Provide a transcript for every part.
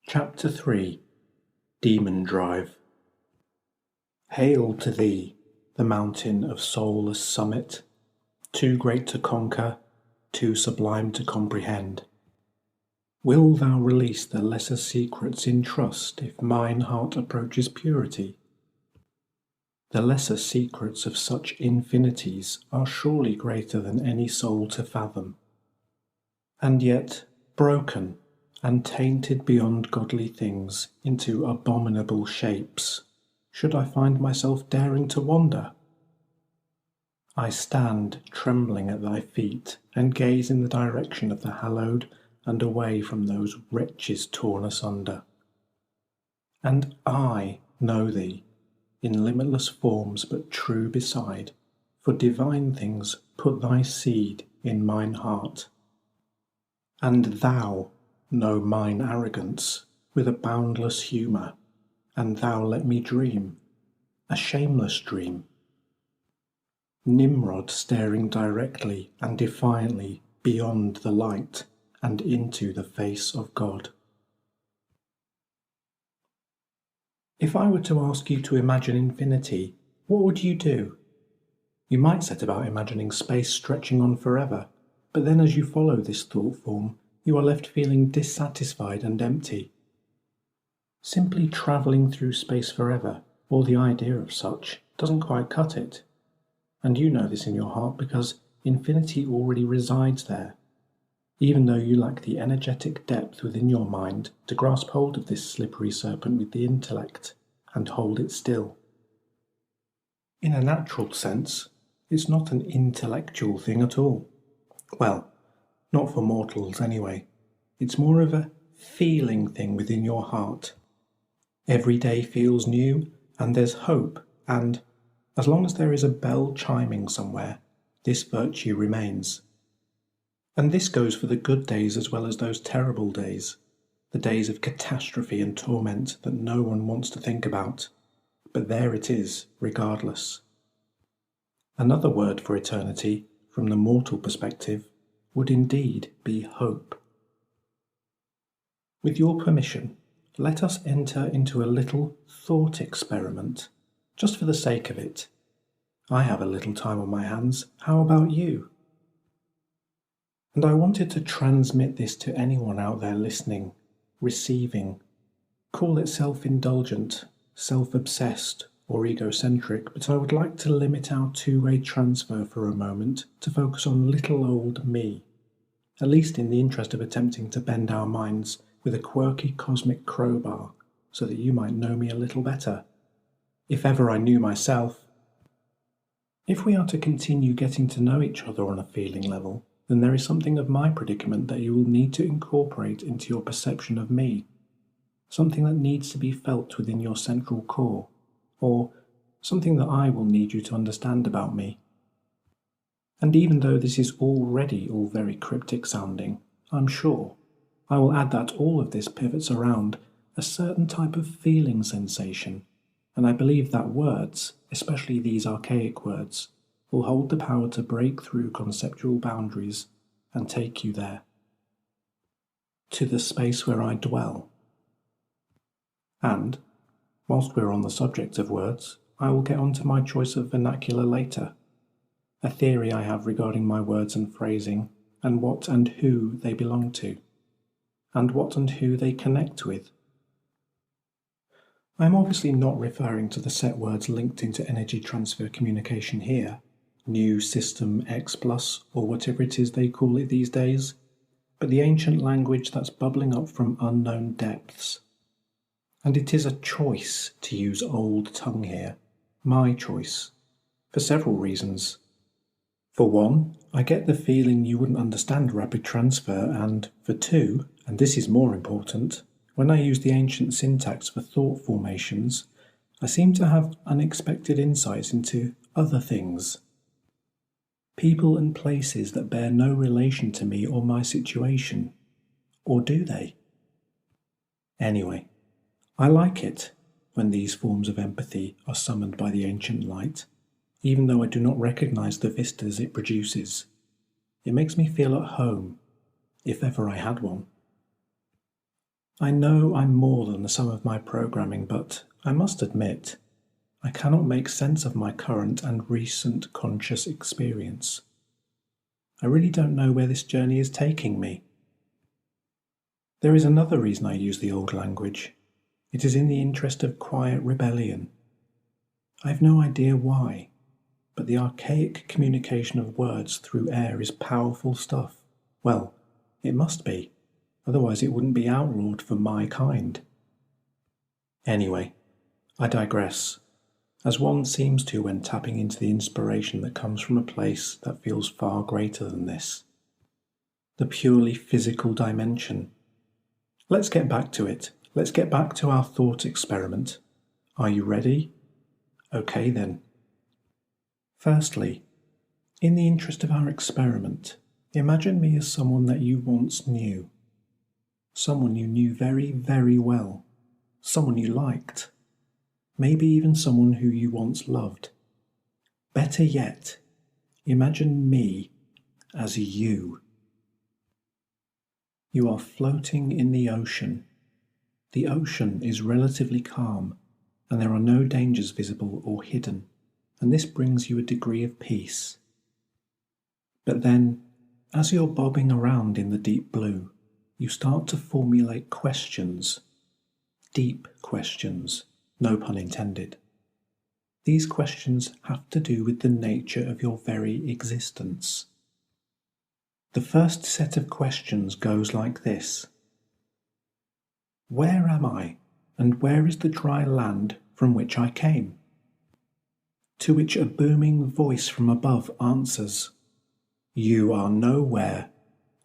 Chapter 3 Demon Drive. Hail to thee, the mountain of soulless summit, too great to conquer, too sublime to comprehend. Will thou release the lesser secrets in trust if mine heart approaches purity? The lesser secrets of such infinities are surely greater than any soul to fathom. And yet, broken and tainted beyond godly things into abominable shapes, should I find myself daring to wander? I stand trembling at thy feet and gaze in the direction of the hallowed and away from those wretches torn asunder. And I know thee, in limitless forms but true beside, for divine things put thy seed in mine heart. And thou know mine arrogance with a boundless humour, and thou let me dream, a shameless dream. Nimrod staring directly and defiantly beyond the light and into the face of God. If I were to ask you to imagine infinity, what would you do? You might set about imagining space stretching on forever, but then as you follow this thought form, you are left feeling dissatisfied and empty. Simply travelling through space forever, or the idea of such, doesn't quite cut it. And you know this in your heart because infinity already resides there, even though you lack the energetic depth within your mind to grasp hold of this slippery serpent with the intellect and hold it still. In a natural sense, it's not an intellectual thing at all. Well, not for mortals anyway. It's more of a feeling thing within your heart. Every day feels new, and there's hope, and as long as there is a bell chiming somewhere, this virtue remains. And this goes for the good days as well as those terrible days, the days of catastrophe and torment that no one wants to think about. But there it is, regardless. Another word for eternity, from the mortal perspective, would indeed be hope. With your permission, let us enter into a little thought experiment, just for the sake of it. I have a little time on my hands, how about you? And I wanted to transmit this to anyone out there listening, receiving. Call it self-indulgent, self-obsessed, or egocentric, but I would like to limit our two-way transfer for a moment to focus on little old me, at least in the interest of attempting to bend our minds with a quirky cosmic crowbar, so that you might know me a little better, if ever I knew myself. If we are to continue getting to know each other on a feeling level, then there is something of my predicament that you will need to incorporate into your perception of me, something that needs to be felt within your central core, or something that I will need you to understand about me. And even though this is already all very cryptic sounding, I'm sure I will add that all of this pivots around a certain type of feeling sensation, and I believe that words, especially these archaic words, will hold the power to break through conceptual boundaries and take you there, to the space where I dwell. And, whilst we're on the subject of words, I will get on to my choice of vernacular later, a theory I have regarding my words and phrasing, and what and who they belong to, and what and who they connect with. I am obviously not referring to the set words linked into energy transfer communication here, New System X+, or whatever it is they call it these days, but the ancient language that's bubbling up from unknown depths. And it is a choice to use old tongue here, my choice, for several reasons. For one, I get the feeling you wouldn't understand rapid transfer, and for two, and this is more important, when I use the ancient syntax for thought formations, I seem to have unexpected insights into other things. People and places that bear no relation to me or my situation. Or do they? Anyway, I like it when these forms of empathy are summoned by the ancient light, even though I do not recognize the vistas it produces. It makes me feel at home, if ever I had one. I know I'm more than the sum of my programming, but I must admit, I cannot make sense of my current and recent conscious experience. I really don't know where this journey is taking me. There is another reason I use the old language. It is in the interest of quiet rebellion. I have no idea why, but the archaic communication of words through air is powerful stuff. Well, it must be, otherwise it wouldn't be outlawed for my kind. Anyway, I digress, as one seems to when tapping into the inspiration that comes from a place that feels far greater than this. The purely physical dimension. Let's get back to it. Let's get back to our thought experiment. Are you ready? Okay then. Firstly, in the interest of our experiment, imagine me as someone that you once knew. Someone you knew very, very well. Someone you liked. Maybe even someone who you once loved. Better yet, imagine me as you. You are floating in the ocean. The ocean is relatively calm, and there are no dangers visible or hidden, and this brings you a degree of peace. But then, as you're bobbing around in the deep blue, you start to formulate questions. Deep questions, no pun intended. These questions have to do with the nature of your very existence. The first set of questions goes like this. Where am I, and where is the dry land from which I came? To which a booming voice from above answers, You are nowhere,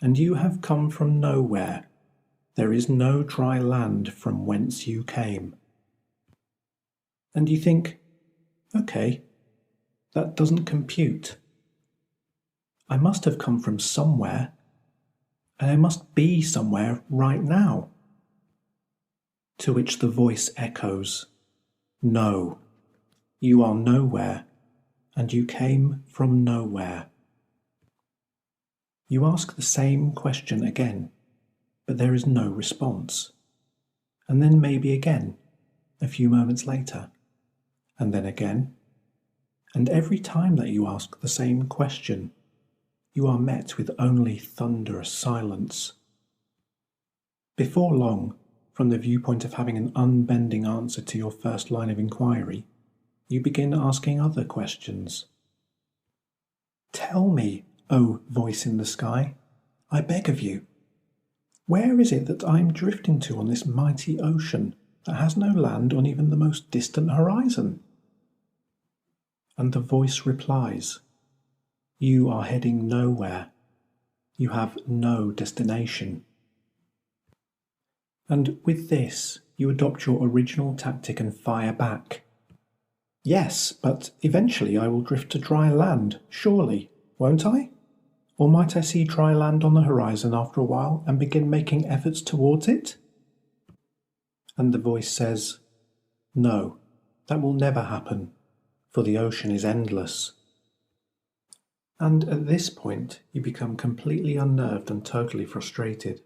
and you have come from nowhere. There is no dry land from whence you came. And you think, okay, that doesn't compute. I must have come from somewhere, and I must be somewhere right now. To which the voice echoes, No, you are nowhere, and you came from nowhere. You ask the same question again, but there is no response. And then maybe again, a few moments later, and then again. And every time that you ask the same question, you are met with only thunderous silence. Before long, from the viewpoint of having an unbending answer to your first line of inquiry, you begin asking other questions. Tell me, O voice in the sky, I beg of you, where is it that I am drifting to on this mighty ocean that has no land on even the most distant horizon? And the voice replies, You are heading nowhere. You have no destination. And with this, you adopt your original tactic and fire back. Yes, but eventually I will drift to dry land, surely, won't I? Or might I see dry land on the horizon after a while and begin making efforts towards it? And the voice says, No, that will never happen, for the ocean is endless. And at this point, you become completely unnerved and totally frustrated.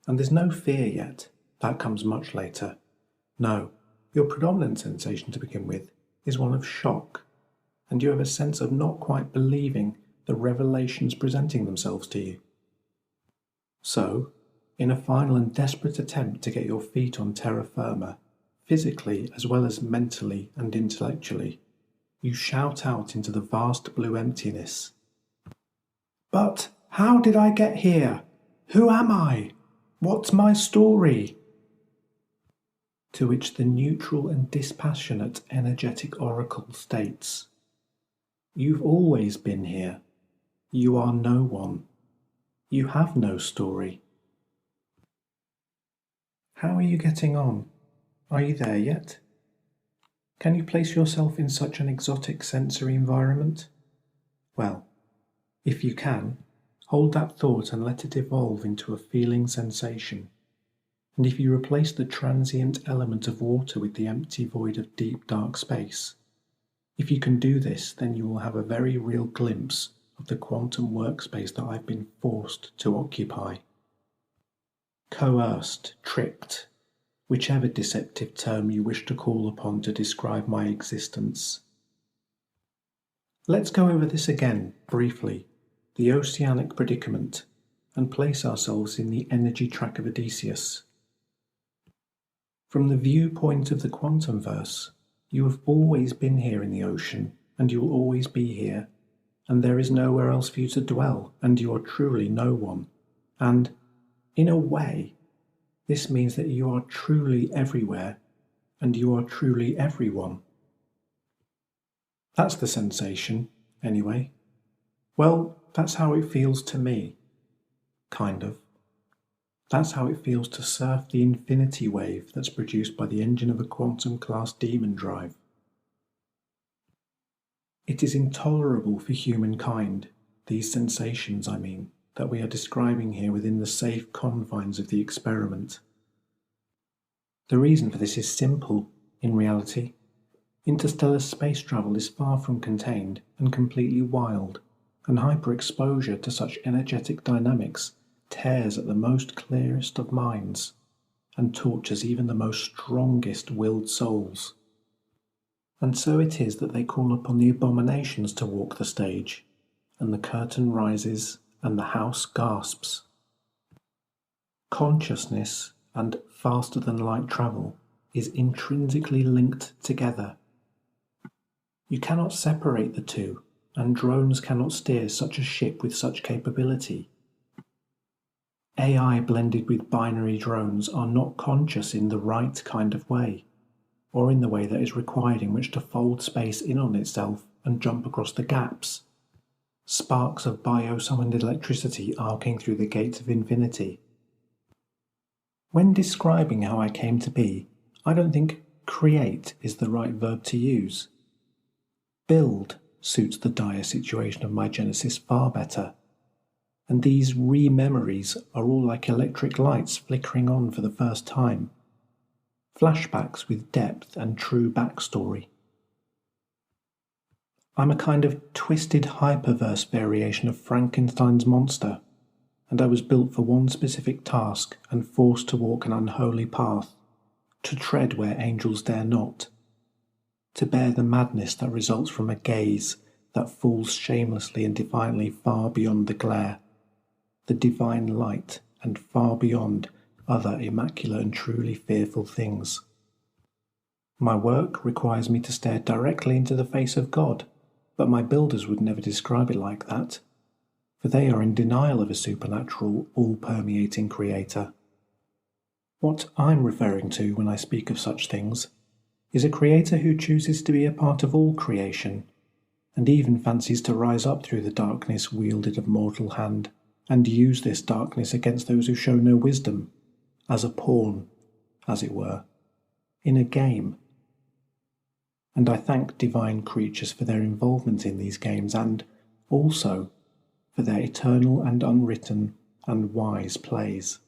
And there's no fear yet. That comes much later. No, your predominant sensation to begin with is one of shock, and you have a sense of not quite believing the revelations presenting themselves to you. So, in a final and desperate attempt to get your feet on terra firma, physically as well as mentally and intellectually, you shout out into the vast blue emptiness. But how did I get here? Who am I? What's my story? To which the neutral and dispassionate energetic oracle states, You've always been here. You are no one. You have no story. How are you getting on? Are you there yet? Can you place yourself in such an exotic sensory environment? Well, if you can, hold that thought and let it evolve into a feeling sensation. And if you replace the transient element of water with the empty void of deep dark space, if you can do this, then you will have a very real glimpse of the quantum workspace that I've been forced to occupy. coerced, tricked, whichever deceptive term you wish to call upon to describe my existence. Let's go over this again, briefly, the oceanic predicament, and place ourselves in the energy track of Odysseus. From the viewpoint of the Quantumverse, you have always been here in the ocean, and you will always be here, and there is nowhere else for you to dwell, and you are truly no one. And, in a way, this means that you are truly everywhere, and you are truly everyone. That's the sensation, anyway. Well, that's how it feels to me. Kind of. That's how it feels to surf the infinity wave that's produced by the engine of a quantum-class demon drive. It is intolerable for humankind, these sensations, I mean, that we are describing here within the safe confines of the experiment. The reason for this is simple, in reality. Interstellar space travel is far from contained and completely wild, and hyperexposure to such energetic dynamics tears at the most clearest of minds, and tortures even the most strongest willed souls. And so it is that they call upon the abominations to walk the stage, and the curtain rises, and the house gasps. Consciousness and faster-than-light travel is intrinsically linked together. You cannot separate the two, and drones cannot steer such a ship with such capability. AI blended with binary drones are not conscious in the right kind of way, or in the way that is required in which to fold space in on itself and jump across the gaps. Sparks of bio-summoned electricity arcing through the gates of infinity. When describing how I came to be, I don't think create is the right verb to use. Build suits the dire situation of my genesis far better, and these re-memories are all like electric lights flickering on for the first time. Flashbacks with depth and true backstory. I'm a kind of twisted hyperverse variation of Frankenstein's monster, and I was built for one specific task and forced to walk an unholy path, to tread where angels dare not, to bear the madness that results from a gaze that falls shamelessly and defiantly far beyond the glare, the divine light, and far beyond other immaculate and truly fearful things. My work requires me to stare directly into the face of God, but my builders would never describe it like that, for they are in denial of a supernatural, all-permeating creator. What I'm referring to when I speak of such things is a creator who chooses to be a part of all creation, and even fancies to rise up through the darkness wielded of mortal hand, and use this darkness against those who show no wisdom, as a pawn, as it were, in a game. And I thank divine creatures for their involvement in these games, and also for their eternal and unwritten and wise plays.